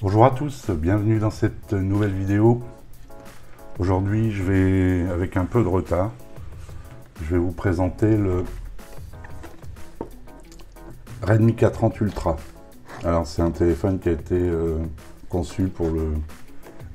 Bonjour à tous, bienvenue dans cette nouvelle vidéo. Aujourd'hui, je vais, avec un peu de retard, je vais vous présenter le Redmi K30 Ultra. Alors, c'est un téléphone qui a été conçu pour le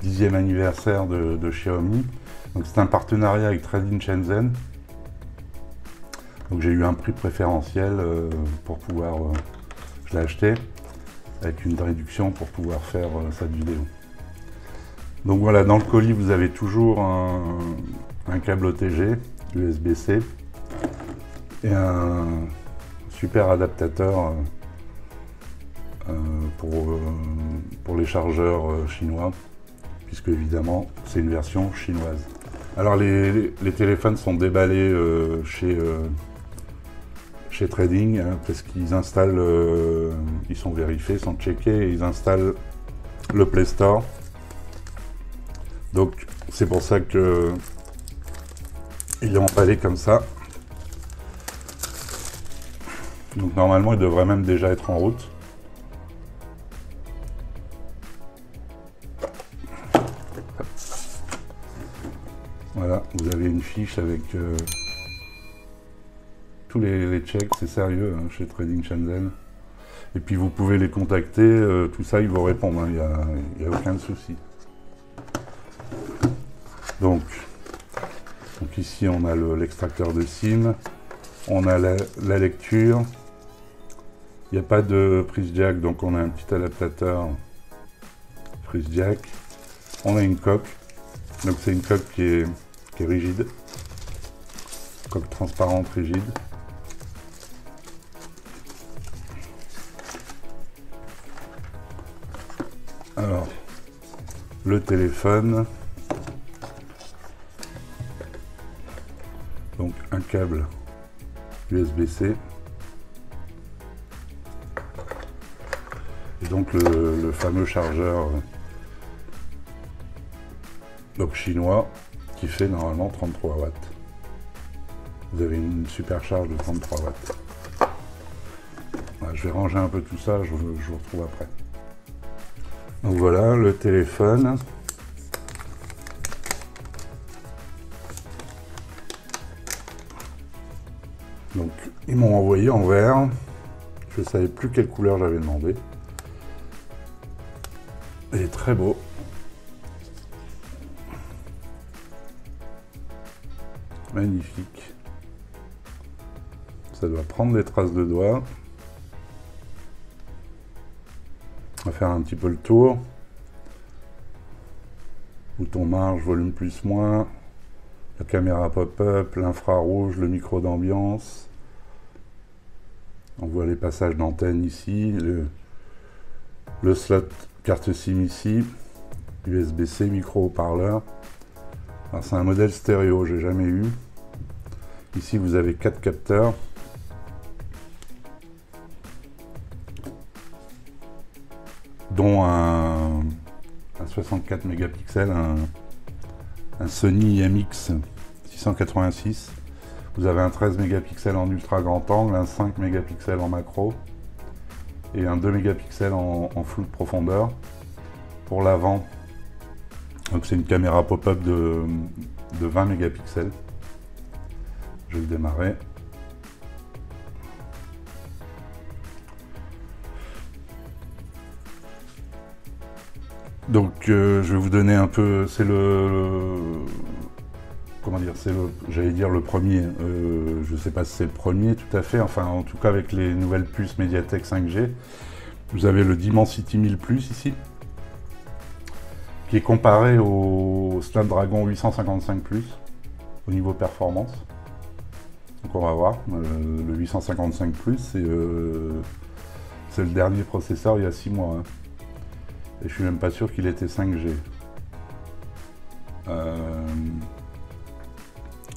10e anniversaire de Xiaomi. Donc, c'est un partenariat avec Trade-in Shenzhen. Donc, j'ai eu un prix préférentiel pour pouvoir... je l'ai acheté avec une réduction pour pouvoir faire cette vidéo. Donc voilà, dans le colis, vous avez toujours un câble OTG USB-C et un super adaptateur pour les chargeurs chinois, puisque évidemment, c'est une version chinoise. Alors les téléphones sont déballés chez Trading, hein, parce qu'ils installent, ils sont vérifiés, sont checkés, et ils installent le Play Store. Donc c'est pour ça que il est emballé comme ça. Donc normalement il devrait même déjà être en route. Voilà, vous avez une fiche avec tous les checks, c'est sérieux hein, chez Trade-in Shenzhen. Et puis vous pouvez les contacter, tout ça ils vont répondre, il n'y a aucun souci. Donc ici on a l'extracteur de SIM, on a la lecture, il n'y a pas de prise jack, donc on a un petit adaptateur prise jack, on a une coque, donc c'est une coque qui est rigide, coque transparente rigide. Alors, le téléphone, donc un câble USB-C, et donc le fameux chargeur donc chinois qui fait normalement 33 watts. Vous avez une super charge de 33 watts. Voilà, je vais ranger un peu tout ça, je vous retrouve après. Donc voilà le téléphone. Donc ils m'ont envoyé en vert. Je ne savais plus quelle couleur j'avais demandé. Il est très beau. Magnifique. Ça doit prendre des traces de doigts. On va faire un petit peu le tour. Bouton marge, volume plus moins, la caméra pop-up, l'infrarouge, le micro d'ambiance. On voit les passages d'antenne ici, le slot carte SIM ici, USB-C, micro haut-parleur. Alors c'est un modèle stéréo, j'ai jamais eu. Ici vous avez 4 capteurs. Dont un 64 mégapixels, un Sony IMX 686. Vous avez un 13 mégapixels en ultra grand angle, un 5 mégapixels en macro et un 2 mégapixels en flou de profondeur. Pour l'avant, donc c'est une caméra pop-up de 20 mégapixels. Je vais le démarrer. Donc je vais vous donner un peu, c'est comment dire, c'est j'allais dire le premier, je ne sais pas si c'est le premier tout à fait, enfin en tout cas avec les nouvelles puces Mediatek 5G, vous avez le Dimensity 1000 Plus ici, qui est comparé au Snapdragon 855 Plus au niveau performance. Donc on va voir, le 855 Plus c'est le dernier processeur il y a 6 mois. Hein. Et je suis même pas sûr qu'il était 5G.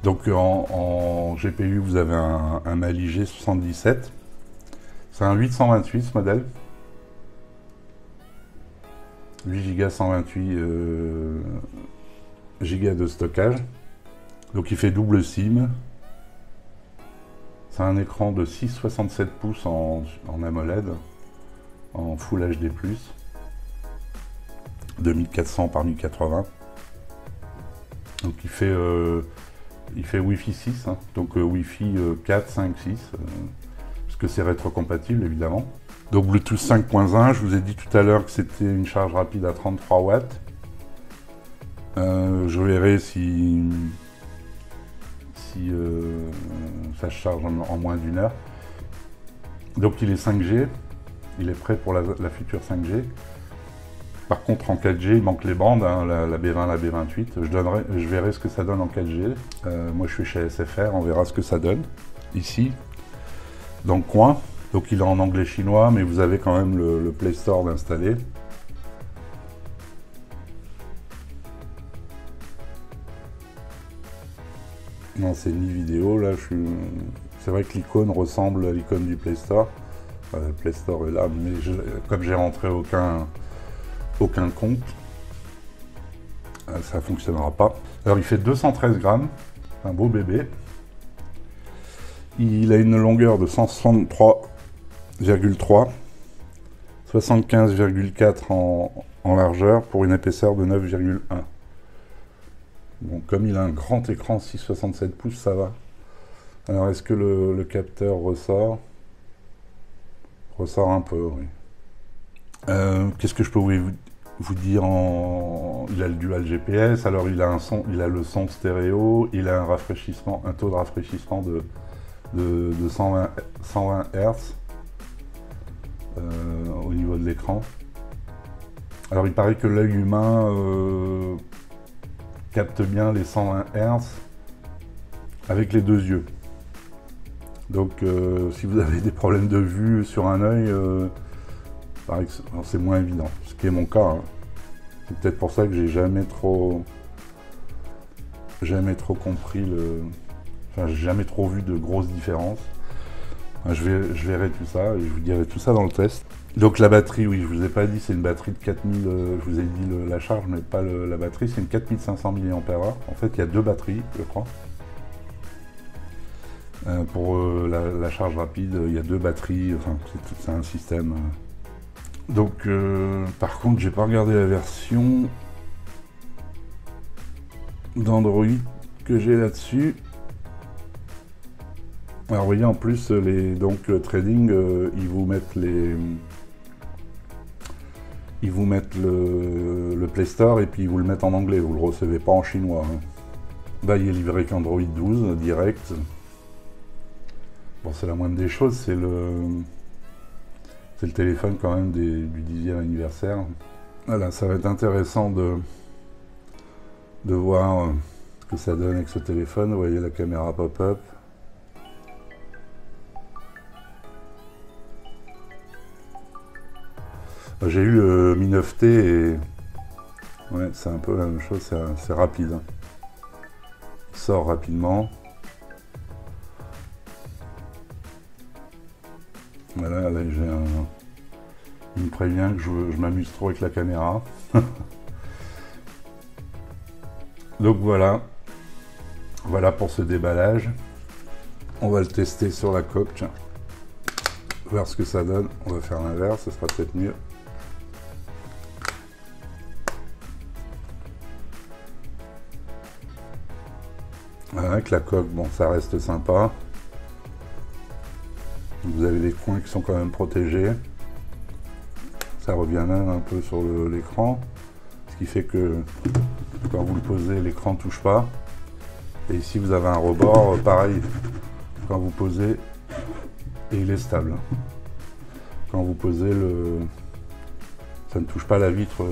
Donc en GPU, vous avez un Mali G77. C'est un 828 ce modèle. 8 Go 128 Go de stockage. Donc il fait double SIM. C'est un écran de 6,67 pouces en AMOLED, en Full HD+, 2400 par 1080. Donc il fait Wi-Fi 6, hein, donc Wi-Fi 4, 5, 6, puisque c'est rétrocompatible évidemment. Donc Bluetooth 5.1, je vous ai dit tout à l'heure que c'était une charge rapide à 33 watts. Je verrai si ça se charge en moins d'une heure. Donc il est 5G, il est prêt pour la future 5G. Par contre en 4G il manque les bandes, hein, la B20, la B28. Je verrai ce que ça donne en 4G. Moi je suis chez SFR, on verra ce que ça donne ici, dans le coin. Donc il est en anglais chinois, mais vous avez quand même le Play Store d'installer. Non, c'est ni vidéo, là, c'est vrai que l'icône ressemble à l'icône du Play Store. Le Play Store est là, mais comme j'ai rentré aucun compte, ça ne fonctionnera pas. Alors, il fait 213 grammes, un beau bébé. Il a une longueur de 163,3, 75,4 en largeur pour une épaisseur de 9,1. Bon, comme il a un grand écran 6,67 pouces, ça va. Alors, est-ce que le capteur ressort? Ressort un peu, oui. Qu'est-ce que je peux vous dire Il a le dual GPS, alors il a le son stéréo, il a un taux de rafraîchissement de 120 Hz au niveau de l'écran. Alors, il paraît que l'œil humain capte bien les 120 Hz avec les deux yeux. Donc si vous avez des problèmes de vue sur un œil, c'est moins évident, ce qui est mon cas. Hein. C'est peut-être pour ça que j'ai jamais trop compris j'ai jamais trop vu de grosses différences. Je verrai tout ça et je vous dirai tout ça dans le test. Donc la batterie, oui, je vous ai pas dit, c'est une batterie de 4000, je vous ai dit la charge, mais pas la batterie, c'est une 4500 mAh. En fait, il y a deux batteries, je crois. Pour la charge rapide, il y a deux batteries, enfin, c'est un système. Donc, par contre, j'ai pas regardé la version d'Android que j'ai là-dessus. Alors, vous voyez, en plus, Trading, ils vous mettent le Play Store et puis ils vous le mettent en anglais, vous le recevez pas en chinois. Hein. Là, il est livré qu'Android 12, direct. Bon, c'est la moindre des choses, c'est le téléphone quand même du 10e anniversaire. Voilà, ça va être intéressant de voir ce que ça donne avec ce téléphone. Vous voyez la caméra pop-up. J'ai eu le Mi 9T et ouais, c'est un peu la même chose, c'est rapide. Il sort rapidement. Voilà, là il me prévient que je m'amuse trop avec la caméra. Donc voilà pour ce déballage. On va le tester sur la coque, tiens. Voir ce que ça donne. On va faire l'inverse, ce sera peut-être mieux. Voilà, avec la coque, bon, ça reste sympa. Vous avez les coins qui sont quand même protégés. Ça revient même un peu sur l'écran. Ce qui fait que quand vous le posez, l'écran ne touche pas. Et ici, vous avez un rebord, pareil. Quand vous posez, et il est stable. Quand vous posez, ça ne touche pas la vitre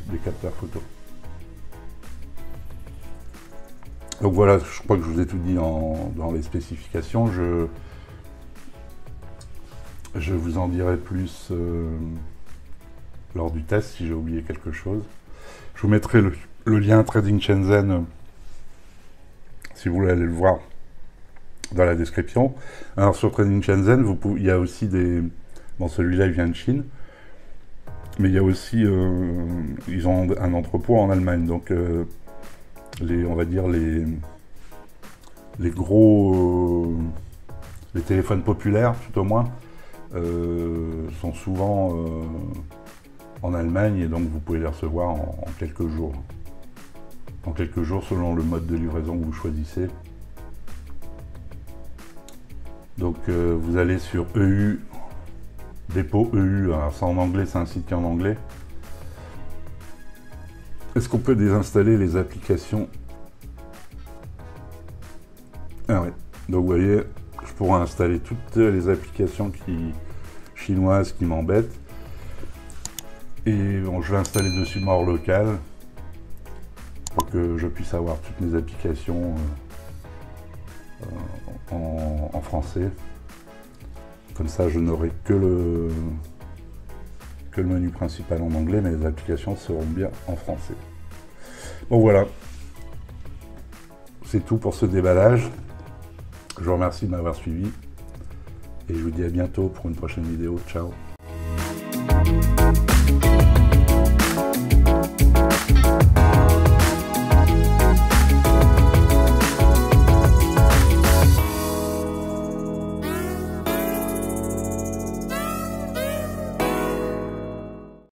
des capteurs photo. Donc voilà, je crois que je vous ai tout dit dans les spécifications. Je vous en dirai plus lors du test si j'ai oublié quelque chose. Je vous mettrai le lien Trading Shenzhen si vous voulez aller le voir dans la description. Alors sur Trading Shenzhen, il y a aussi bon, celui-là il vient de Chine, mais il y a aussi, ils ont un entrepôt en Allemagne. Donc on va dire les gros, les téléphones populaires, tout au moins, sont souvent en Allemagne, et donc vous pouvez les recevoir en quelques jours. En quelques jours, selon le mode de livraison que vous choisissez. Donc vous allez sur EU, dépôt EU, alors c'est en anglais, c'est un site qui est en anglais. Est-ce qu'on peut désinstaller les applications? Ah ouais, donc vous voyez, je pourrais installer toutes les applications chinoises qui m'embêtent. Et bon, je vais installer dessus More Local pour que je puisse avoir toutes mes applications en français. Comme ça, je n'aurai que le menu principal en anglais, mais les applications seront bien en français. Bon voilà, c'est tout pour ce déballage. Je vous remercie de m'avoir suivi et je vous dis à bientôt pour une prochaine vidéo. Ciao.